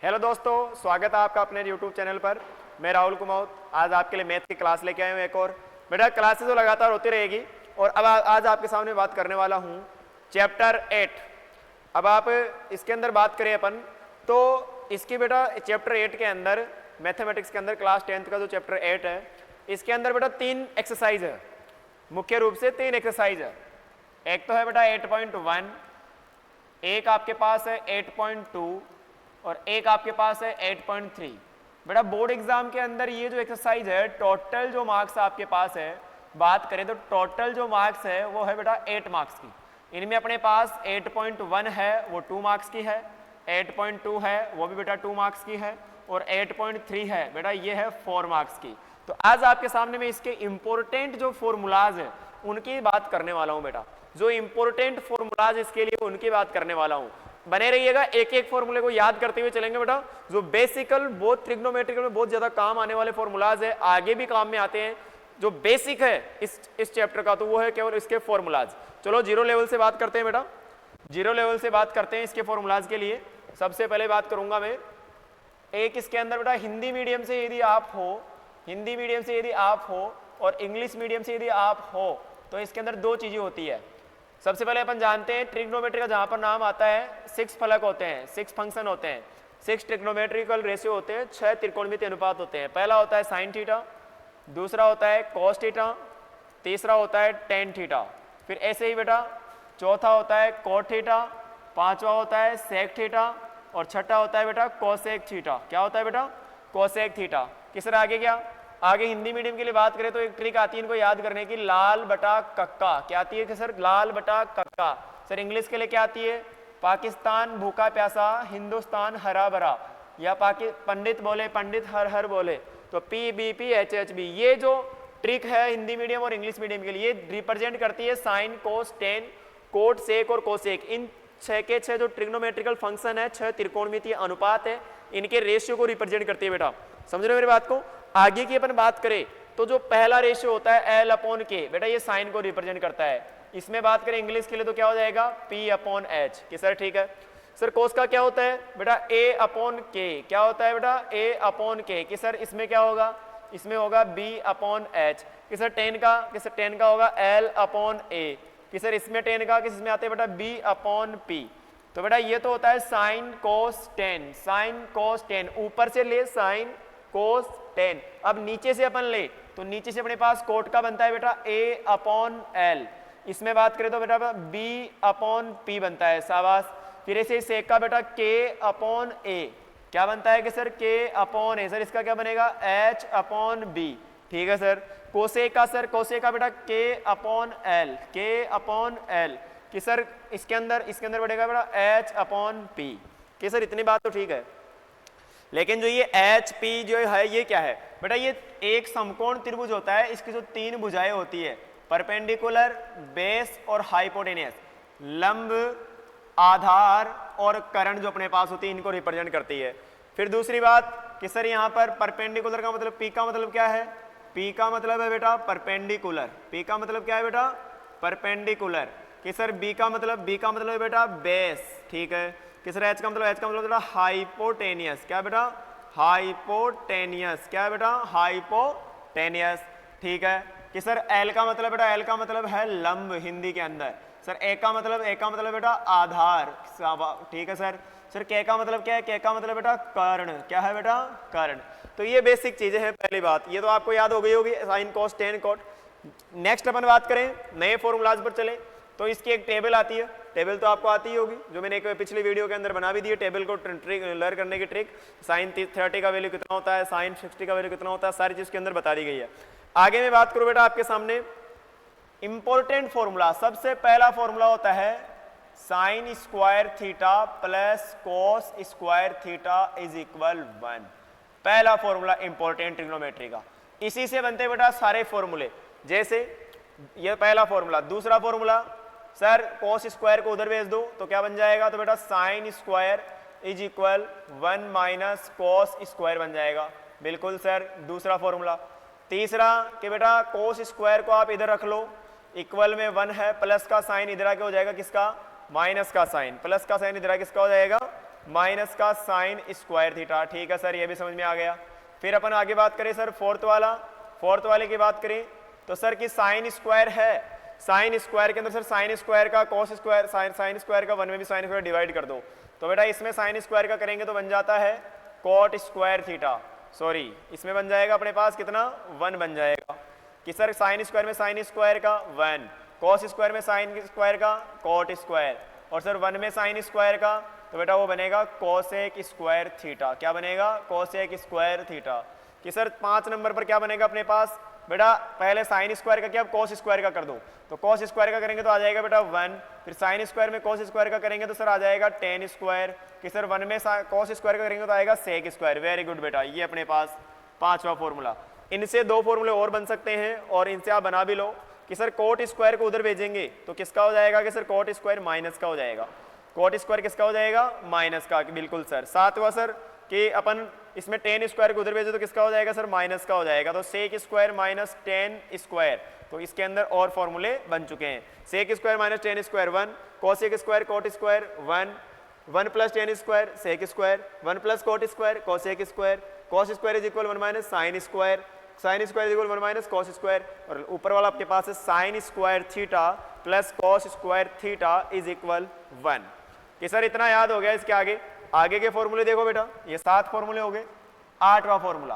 Hello दोस्तों, स्वागत है आपका अपने YouTube चैनल पर। मैं राहुल कुमार आज आपके लिए मैथ की क्लास लेके आया हूँ एक और। बेटा क्लासेस तो लगातार होती रहेगी और अब आज आपके सामने बात करने वाला हूँ चैप्टर 8। अब आप इसके अंदर बात करें अपन तो इसकी बेटा चैप्टर 8 के अंदर मैथमेटिक्स के अंदर क्लास 10th का जो चैप्टर 8 है इसके अंदर बेटा 3 एक्सरसाइज है, मुख्य रूप से 3 एक्सरसाइज है। एक तो है बेटा 8.1, एक आपके पास है 8.2 और एक आपके पास है 8.3। बेटा बोर्ड एग्जाम के अंदर ये जो एक्सरसाइज है टोटल जो मार्क्स आपके पास है, बात करें तो टोटल जो मार्क्स है वो है बेटा 8 मार्क्स की। इनमें अपने पास 8.1 है वो 2 मार्क्स की है, 8.2 है वो भी बेटा 2 मार्क्स की है और 8.3 है बेटा ये है 4 मार्क्स की। तो आज आपके सामने में इसके इंपॉर्टेंट जो फॉर्मूलाज है उनकी बात करने वाला हूं बेटा। जो इंपॉर्टेंट फॉर्मूलाज इसके लिए उनकी बात करने वाला हूं। बने रहिएगा, एक एक फॉर्मूले को याद करते हुए चलेंगे बेटा। जो बेसिकल बहुत ट्रिग्नोमेट्रिकल में बहुत ज्यादा काम आने वाले फॉर्मूलाज है, आगे भी काम में आते हैं। जो बेसिक है इस चैप्टर का तो वो है केवल इसके फॉर्मूलाज। चलो जीरो लेवल से बात करते हैं बेटा, जीरो लेवल से बात करते हैं इसके फॉर्मूलाज के लिए। सबसे पहले बात करूंगा मैं एक इसके अंदर बेटा हिंदी मीडियम से यदि आप हो, हिंदी मीडियम से यदि आप हो और इंग्लिश मीडियम से यदि आप हो तो इसके अंदर 2 चीजें होती है। सबसे पहले अपन जानते हैं ट्रिग्नोमेट्री का जहां पर नाम आता है 6 फलक होते हैं, 6 फंक्शन होते हैं, 6 ट्रिग्नोमेट्रिकल रेशियो होते हैं, 6 त्रिकोणमितीय अनुपात होते हैं। पहला होता है साइन थीटा, दूसरा होता है कॉस थीटा, तीसरा होता है टेन थीटा, फिर ऐसे ही बेटा चौथा होता है कॉट थीटा, पांचवा होता है सेक थीटा और छठा होता है बेटा कोसेक थीटा। क्या होता है बेटा? Cosec theta. किस तरह आगे क्या आगे हिंदी मीडियम के लिए बात करें तो एक ट्रिक आती है इनको याद करने की, लाल बटा कक्का। क्या आती है कि सर? लाल बटा कक्का। सर इंग्लिश के लिए क्या आती है? पाकिस्तान भूखा प्यासा, हिंदुस्तान हरा भरा, या पंडित बोले पंडित हर हर बोले तो PBP HHB। ये जो ट्रिक है हिंदी मीडियम और इंग्लिश मीडियम के लिए रिप्रेजेंट करती है sine cos tan cot sec और कोसेक। इन 6 के 6 जो ट्रिग्नोमेट्रिकल फंक्शन है, 6 त्रिकोणमितीय अनुपात है, इनके रेशियो को रिप्रेजेंट करती है बेटा। समझ रहे हो मेरी बात को? आगे की अपन बात करें तो जो पहला रेशियो होता है L/K बेटा ये साइन को रिप्रेजेंट करता है। इसमें बात करें इंग्लिश के लिए तो क्या हो जाएगा? P/H। कि सर ठीक है। सर कोस का क्या होता है बेटा? A/K। क्या होता है बेटा? A/K। कि सर इसमें क्या होगा? इसमें होगा B/H। कि सर टेन का होगा L/A। कि सर इसमें टेन का किस में आते हैं बेटा? B/P। तो बेटा ये तो होता है sine cos ten, sign cos ten. ऊपर से ले साइन कोस टेन। अब नीचे से अपन ले तो नीचे से अपने पास कोट का बनता है बेटा A/L। इसमें बात करें तो बेटा B/P बनता है, शाबाश। फिर ऐसे सेक का बेटा K/A। क्या बनता है कि सर K/A। सर इसका क्या बनेगा? H/B। ठीक है सर। कोसेक का सर कोसेक का बेटा K/L, K/L। कि सर इसके अंदर बढ़ेगा बेटा H/P। कि सर इतनी बात तो ठीक है, लेकिन जो ये HP जो है ये क्या है बेटा? ये एक समकोण त्रिभुज होता है, इसकी जो 3 भुजाएं होती है, परपेंडिकुलर, बेस और हाइपोटेनियस। लंब, आधार और कर्ण जो अपने पास होती है इनको रिप्रेजेंट करती है। फिर दूसरी बात कि सर यहाँ पर परपेंडिकुलर का मतलब P का मतलब क्या है? P का मतलब है बेटा परपेंडिकुलर। P का मतलब क्या है बेटा? परपेंडिकुलर। कि सर B का मतलब है बेटा बेस। ठीक है। कि सर H का मतलब बेटा हाइपोटेनियस। क्या बेटा? हाइपोटेनियस। क्या है बेटा? हाइपोटेनियस। ठीक है। कि सर L का मतलब बेटा L का मतलब है लंब हिंदी के अंदर। सर A का मतलब बेटा आधार। ठीक है सर। सर K का मतलब क्या है? K का मतलब बेटा कर्ण। क्या है बेटा? कर्ण। तो ये बेसिक चीजें हैं। पहली बात ये तो आपको याद हो गई होगी, sine cos tan cot. Next अपन बात करें नए फॉर्मूलाज पर चले तो इसकी एक टेबल आती है, टेबल तो आपको आती ही होगी, जो मैंने एक पिछली वीडियो के अंदर बना भी दी है। टेबल को लर्न करने की ट्रिक, साइन 30 का वैल्यू कितना होता है, साइन 60 का वैल्यू कितना होता है, सारी चीज के अंदर बता दी गई है। आगे मैं बात करूं बेटा आपके सामने इंपॉर्टेंट फॉर्मूला। सबसे पहला फॉर्मूला होता है sine square theta plus cos square theta is equal 1। पहला फॉर्मूला इंपॉर्टेंट ट्रिग्नोमेट्री का। इसी से बनते बेटा सारे फॉर्मूले। जैसे ये पहला फॉर्मूला। दूसरा फॉर्मूला सर कोस स्क्वायर को उधर भेज दो तो क्या बन जाएगा? तो बेटा sign square is equal 1 minus cos square बन जाएगा। बिल्कुल सर। दूसरा फॉर्मूला। तीसरा कि बेटा कोस स्क्वायर को आप इधर रख लो, इक्वल में 1 है, प्लस का साइन इधर आके हो जाएगा किसका? माइनस का साइन। प्लस का साइन इधर आके किसका हो जाएगा? माइनस का साइन स्क्वायर थीटा। ठीक है सर, ये भी समझ में आ गया। फिर अपन आगे बात करें सर फोर्थ वाले की बात करें तो सर की साइन स्क्वायर है, साइन स्क्वायर के अंदर सर साइन स्क्वायर का कॉस स्क्वायर, साइन स्क्वायर का 1 में भी साइन स्क्वायर डिवाइड कर दो, तो बेटा इसमें साइन स्क्वायर का करेंगे तो बन जाता है कॉट स्क्वायर थीटा, सॉरी इसमें बन जाएगा अपने पास कितना 1 बन जाएगा कि सर साइन स्क्वायर में साइन स्क्वायर का 1, कॉस स्क्वायर में साइन स्क्वायर का कॉट स्क्वायर, और सर 1 में साइन स्क्वायर का तो बेटा वो बनेगा कोसेक स्क्वायर थीटा। क्या बनेगा? Cosec square theta. कि सर 5 नंबर पर क्या बनेगा अपने पास? बेटा पहले साइन स्क्वायर का किया, अब कॉस स्क्वायर का कर दो, तो कॉस स्क्वायर का करेंगे तो आ जाएगा बेटा 1, फिर साइन स्क्वायर में कॉस स्क्वायर का करेंगे तो सर आ जाएगा टेन स्क्वायर, कि सर 1 में कॉस स्क्वायर का करेंगे तो आएगा सेक स्क्वायर। वेरी गुड बेटा, ये अपने पास 5वां फॉर्मूला। इनसे 2 फॉर्मूले और बन सकते हैं और इनसे आप बना भी लो कि सर कोट स्क्वायर को उधर भेजेंगे तो किसका हो जाएगा कि सर कोट स्क्वायर माइनस का हो जाएगा, कोट स्क्वायर किसका हो जाएगा? माइनस का। बिल्कुल सर। 7वां सर कि अपन इसमें टेन स्क्वायर को उधर भेजे तो किसका हो जाएगा सर? माइनस का हो जाएगा, तो sec square minus tan square, तो इसके अंदर और फॉर्मूले बन चुके हैं। Sec square minus tan square 1, cosec square cot square 1, 1 plus tan square sec square, 1 plus cot square cosec square, cos square is equal 1 minus sine square, sine square is equal 1 minus cos square, और ऊपर वाला आपके पास है sine square theta plus cos square theta is equal 1। कि sir इतना याद हो गया, इसके आगे के फॉर्मूले देखो बेटा, ये 7 फॉर्मूले हो गए। 8वां फॉर्मूला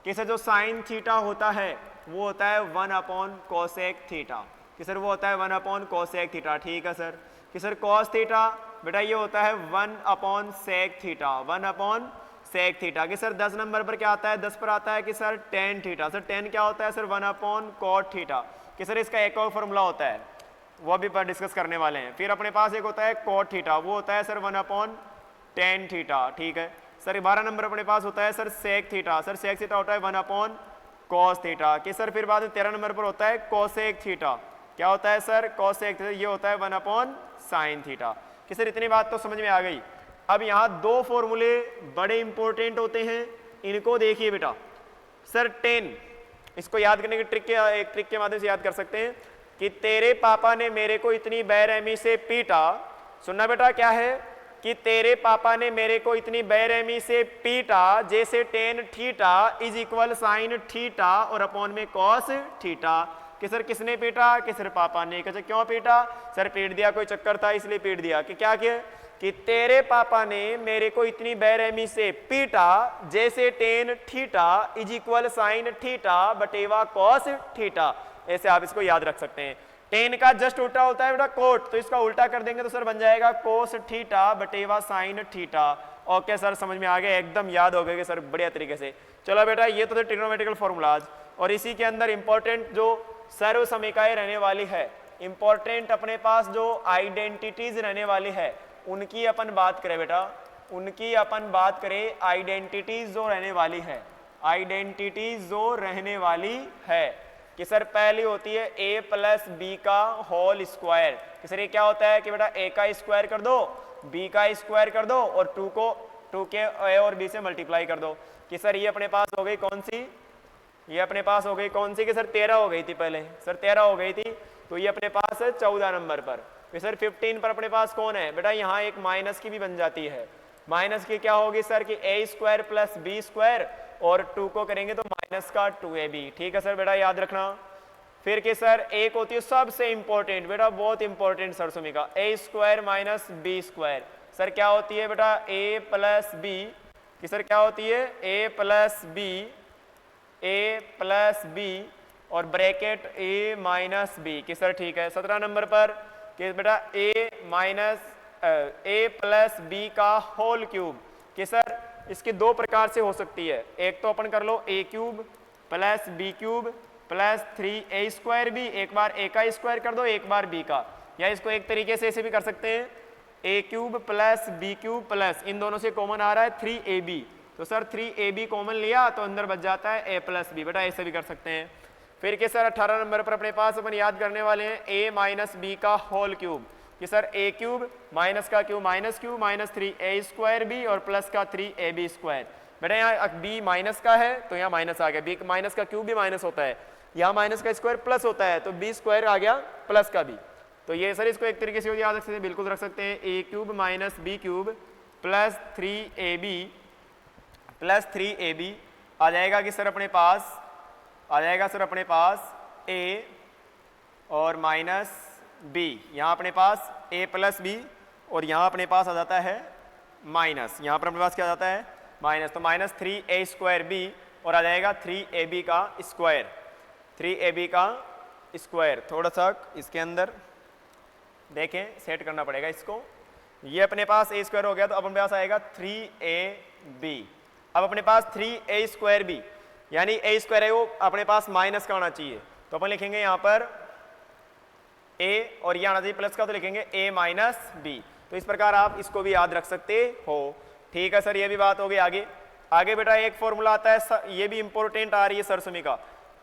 कि सर जो साइन थीटा होता है वो होता है 1 अपॉन कोसेक थीटा, कि सर वो होता है 1 अपॉन कोसेक थीटा। ठीक है सर। कि सर कॉस थीटा बेटा ये होता है 1 upon sec theta, 1 upon sec theta. कि सर 10 नंबर पर क्या आता है? 10 पर आता है कि sir tan theta. Sir tan क्या होता है सर? 1 upon cot theta. कि सर इसका एक और फॉर्मूला होता है, वो भी पर डिस्कस करने वाले हैं। फिर अपने पास एक होता है कॉट थीटा, वो होता है सर 1 अपॉन टेन थीटा। ठीक है सर। 12 नंबर अपने पास होता है sir sec theta, sir sec theta होता है 1 अपॉन कॉस थीटा। कि सर फिर बाद में 13 नंबर पर होता है कोसेक थीटा, क्या होता है सर? कोसेक थीटा, ये होता है 1 अपॉन साइन थीटा। कि सर इतनी बात तो समझ में आ गई। अब यहाँ 2 फॉर्मूले बड़े इंपॉर्टेंट होते हैं, इनको देखिए बेटा। सर 10, इसको याद करने की ट्रिक के माध्यम से याद कर सकते हैं कि तेरे पापा ने मेरे को इतनी बेरहमी से पीटा। सुनना बेटा क्या है कि तेरे पापा ने मेरे को इतनी बेरहमी से पीटा जैसे tan theta is equal sine theta और अपॉन में कॉस थीटा। कि सर किसने पीटा? कि सर पापा ने। कैसे क्यों पीटा? सर पीट दिया, कोई चक्कर था इसलिए पीट दिया। कि क्या किया? कि तेरे पापा ने मेरे को इतनी बेरहमी से पीटा जैसे tan theta is equal sine theta बटेवा कॉस थीटा। ऐसे आप इसको याद रख सकते हैं। टेन का जस्ट उल्टा होता है बेटा कोट, तो इसका उल्टा कर देंगे तो सर बन जाएगा कोस थीटा बटेवा साइन थीटा। ओके सर, समझ में आ गया, एकदम याद हो गए सर बढ़िया तरीके से। चलो बेटा ये तो थे ट्रिग्नोमेट्रिकल फॉर्मूलाज, और इसी के अंदर इंपॉर्टेंट जो सर्व समीकरण रहने वाली है, इंपॉर्टेंट अपने पास जो आइडेंटिटीज रहने वाली है उनकी अपन बात करें बेटा, उनकी अपन बात करें। आइडेंटिटीज जो रहने वाली है, आइडेंटिटीज जो रहने वाली है कि सर पहली होती है a प्लस बी का होल स्क्वायर। कि सर ये क्या होता है कि बेटा a का स्क्वायर कर दो, b का स्क्वायर कर दो और 2 के a और b से मल्टीप्लाई कर दो। कि सर ये अपने पास हो गई कौन सी? ये अपने पास हो गई कौन सी? कि सर 13 हो गई थी पहले, सर 13 हो गई थी, तो ये अपने पास है 14 नंबर पर। फिर सर 15 पर अपने पास कौन है बेटा? यहाँ एक माइनस की भी बन जाती है। माइनस की क्या होगी सर कि a square plus B square और 2 को करेंगे तो माइनस का 2ab। ठीक है सर बेटा, याद रखना। फिर कि सर एक होती है सबसे इंपॉर्टेंट बेटा, बहुत इंपॉर्टेंट सर सुमिका, a square minus b square. Sir क्या होती है बेटा? a plus b. कि सर क्या होती है? a प्लस बी और ब्रैकेट a माइनस बी। कि सर ठीक है। 17 नंबर पर कि बेटा a प्लस बी का होल क्यूब। कि सर इसकी 2 प्रकार से हो सकती है, एक तो अपन कर लो a cube plus B cube plus 3a square भी, एक बार a का स्क्वायर कर दो एक बार b का, या इसको एक तरीके से ऐसे भी कर सकते हैं a cube plus B cube plus इन दोनों से कॉमन आ रहा है 3ab, तो सर 3ab कॉमन लिया तो अंदर बच जाता है a प्लस बी। बेटा ऐसे भी कर सकते हैं। फिर कि सर 18 नंबर पर अपने पास अपन याद करने वाले हैं a माइनस बी का होल क्यूब। कि सर a क्यूब माइनस का cube minus 3a square B और प्लस का 3ab स्क्वायर। बेटा यहाँ b माइनस का है तो यहाँ माइनस आ गया, b माइनस का क्यूब भी माइनस होता है, यहाँ माइनस का स्क्वायर प्लस होता है तो b स्क्वायर आ गया प्लस का b। तो ये सर इसको एक तरीके से याद रख सकते हैं, बिल्कुल रख सकते हैं a cube minus B cube plus 3ab plus 3ab आ जाएगा कि सर अपने पास a और माइनस b, यहाँ अपने पास a प्लस b और यहाँ अपने पास आ जाता है माइनस, यहाँ पर अपने पास क्या आ जाता है माइनस, तो माइनस 3a² b और आ जाएगा 3ab का स्क्वायर, 3ab का स्क्वायर। थोड़ा सा इसके अंदर देखें, सेट करना पड़ेगा इसको। ये अपने पास a² हो गया, तो अब अपने पास आएगा 3ab। अब अपने पास 3a²b यानी a² है वो अपने पास माइनस का आना चाहिए, तो अपन लिखेंगे यहाँ पर a और ये आना चाहिए प्लस का, तो लिखेंगे a माइनस b। तो इस प्रकार आप इसको भी याद रख सकते हो। ठीक है सर, ये भी बात हो गई। आगे बेटा एक फॉर्मूला आता है, ये भी इंपॉर्टेंट आ रही है सरसमी का,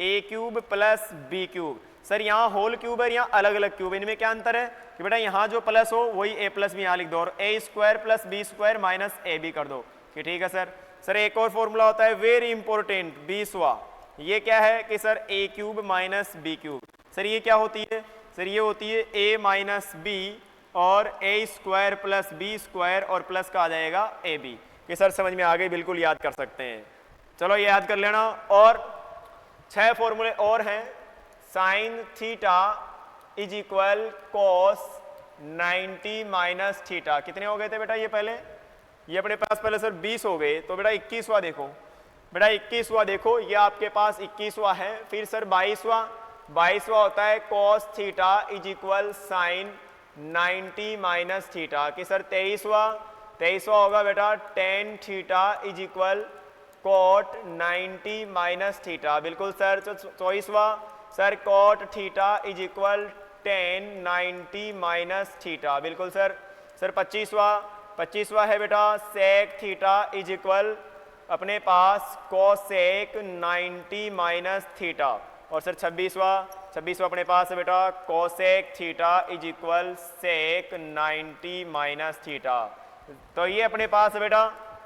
a³ प्लस b³। सर यहाँ होल क्यूब है, यहाँ अलग अलग क्यूब, इनमें क्या अंतर है कि बेटा यहाँ जो प्लस हो वही a प्लस b यहाँ लिख दो और a² plus b² minus ab कर दो कि ठीक है सर। सर एक और फॉर्मूला होता है वेरी इंपॉर्टेंट 20वां, ये क्या है कि sir a³ minus b³। Sir ये क्या होती है, सर ये होती है a माइनस b और a² प्लस b² और प्लस का आ जाएगा ab। कि सर समझ में आ गई, बिल्कुल याद कर सकते हैं। चलो ये याद कर लेना। और 6 फॉर्मूले और हैं। Sine theta is equal cos 90 minus theta, कितने हो गए थे बेटा ये पहले, ये अपने पास पहले सर 20 हो गए, तो बेटा 21वां देखो, बेटा 21वां देखो, ये आपके पास 21वां है। फिर सर 22वां होता है cos theta is equal sine 90 minus theta. कि सर 23वां होगा बेटा tan theta is equal cot 90 minus theta, बिल्कुल सर। 24वां sir cot theta is equal tan 90 minus theta, बिल्कुल सर। सर 25वां है बेटा सेक थीटा इज इक्वल अपने पास कोसेक 90 माइनस थीटा। और सर 26वां अपने पास है बेटा cosec theta is equal sec 90 minus theta. तो ये अपने पास है बेटा,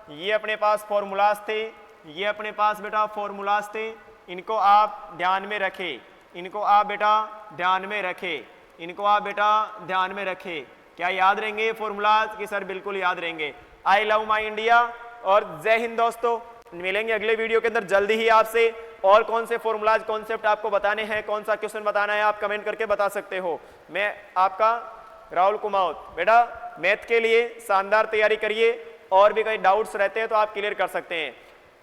ये अपने पास फॉर्मूलाज थे, ये अपने पास बेटा फॉर्मूलाज थे। इनको आप ध्यान में रखें, इनको आप बेटा ध्यान में रखें, इनको आप बेटा ध्यान में रखें। क्या याद रहेंगे ये फॉर्मूलाज? कि सर बिल्कुल याद रहेंगे। आई लव माई इंडिया और जय हिंद दोस्तों। मिलेंगे अगले वीडियो के अंदर जल्दी ही आपसे। और कौन से फॉर्मूलाज कॉन्सेप्ट आपको बताने हैं, कौन सा क्वेश्चन बताना है, आप कमेंट करके बता सकते हो। मैं आपका राहुल कुमावत। बेटा मैथ के लिए शानदार तैयारी करिए, और भी कई डाउट्स रहते हैं तो आप क्लियर कर सकते हैं।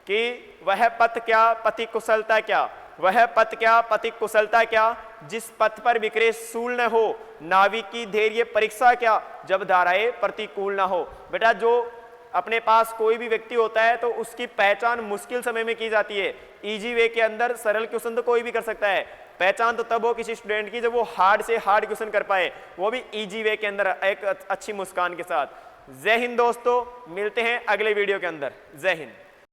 कि वह पथ क्या पति कुशलता क्या, वह पथ क्या पति कुशलता क्या, जिस पथ पर विक्रेश शूल न हो, नाविक की धैर्य परीक्षा क्या, जब धाराएं प्रतिकूल न हो। बेटा जो अपने पास कोई भी व्यक्ति होता है तो उसकी पहचान मुश्किल समय में की जाती है। इजी वे के अंदर सरल क्वेश्चन तो कोई भी कर सकता है, पहचान तो तब हो किसी स्टूडेंट की जब वो हार्ड से हार्ड क्वेश्चन कर पाए, वो भी इजी वे के अंदर एक अच्छी मुस्कान के साथ। जय हिंद दोस्तों, मिलते हैं अगले वीडियो के अंदर। जय हिंद।